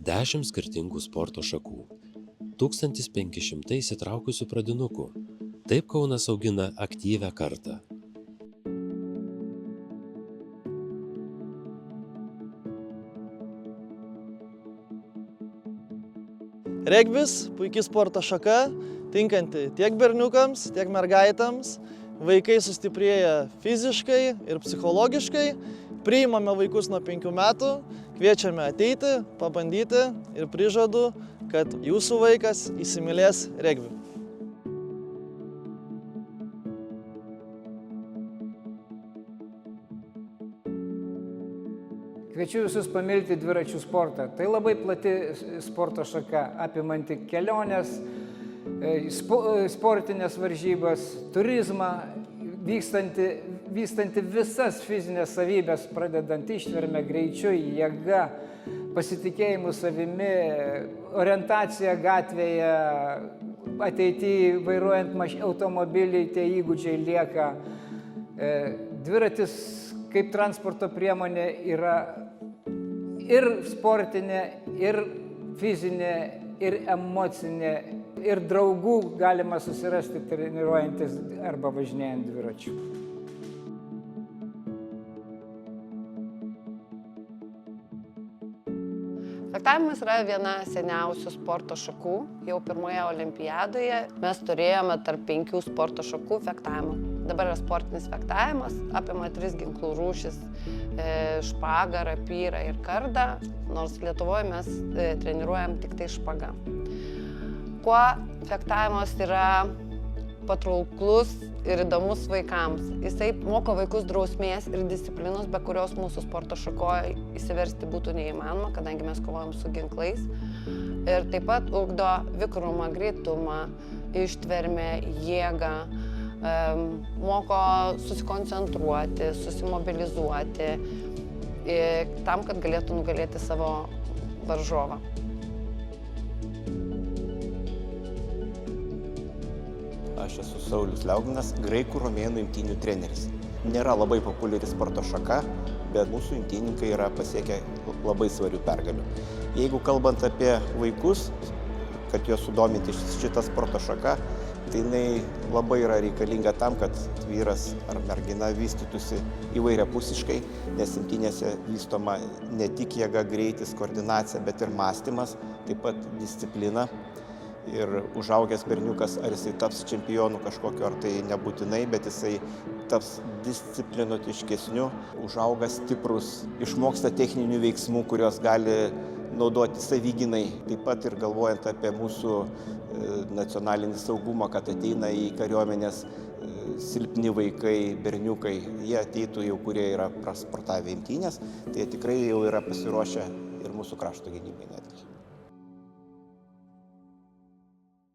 10 skirtingų sporto šakų. 1500 įsitraukusių pradinukų. Taip Kaunas augina aktyvią kartą. Regbis – puikiai sporto šaka, tinkanti tiek berniukams, tiek mergaitėms. Vaikai sustiprėja fiziškai ir psichologiškai. Priimame vaikus nuo 5 metų, kviečiame ateiti, pabandyti ir prižadu, kad jūsų vaikas įsimylės regbį. Kviečiu visus pamilti dviračių sportą. Tai labai plati sporto šaka, apimanti keliones, sportinės varžybas, turizmą, vystanti visas fizinės savybės, pradedant ištverme, greičiu, jėga, pasitikėjimu savimi, orientacija gatvėje, ateityje vairuojant automobilį, tie įgūdžiai lieka. Dviratis kaip transporto priemonė yra ir sportinė, ir fizinė, ir emocinė, ir draugų galima susirasti treniruojantis arba važinėjant dviračiu. Fektavimas yra viena seniausių sporto šakų. Jau pirmoje olimpiadoje mes turėjome tarp 5 sporto šakų fektavimą. Dabar yra sportinis fektavimas, apima 3 ginklų rūšis – špagą, rapyrą ir kardą, nors Lietuvoje mes treniruojam tik tai špagą. Kuo fektavimas yra patrauklus ir įdomus vaikams? Jisai moko vaikus drausmės ir disciplinos, be kurios mūsų sporto šakoje įsiversti būtų neįmanoma, kadangi mes kovojam su ginklais. Ir taip pat ugdo vikrumą, greitumą, ištvermę, jėgą, moko susikoncentruoti, susimobilizuoti, tam, kad galėtų nugalėti savo varžovą. Aš esu Saulius Liauginas, graikų romėnų imtynių treneris. Nėra labai populiari sporto šaka, bet mūsų imtynininkai yra pasiekę labai svarių pergalių. Jeigu kalbant apie vaikus, kad juos sudominti šitą sporto šaką, tai jinai labai yra reikalinga tam, kad vyras ar mergina vystytųsi įvairiapusiškai, nes imtynėse vystoma ne tik jėga, greitis, koordinacija, bet ir mąstymas, taip pat disciplina. Ir užaugęs berniukas, ar jisai taps čempionu kažkokiu, ar tai nebūtinai, bet jisai taps disciplinuotiškesniu, užauga stiprus, išmoksta techninių veiksmų, kurios gali naudoti savigynai. Taip pat ir galvojant apie mūsų nacionalinį saugumą, kad ateina į kariuomenės silpni vaikai, berniukai, jie ateitų jau, kurie yra prasportavę imtynės, tai jie tikrai jau yra pasiruošę ir mūsų krašto gynybai netgi.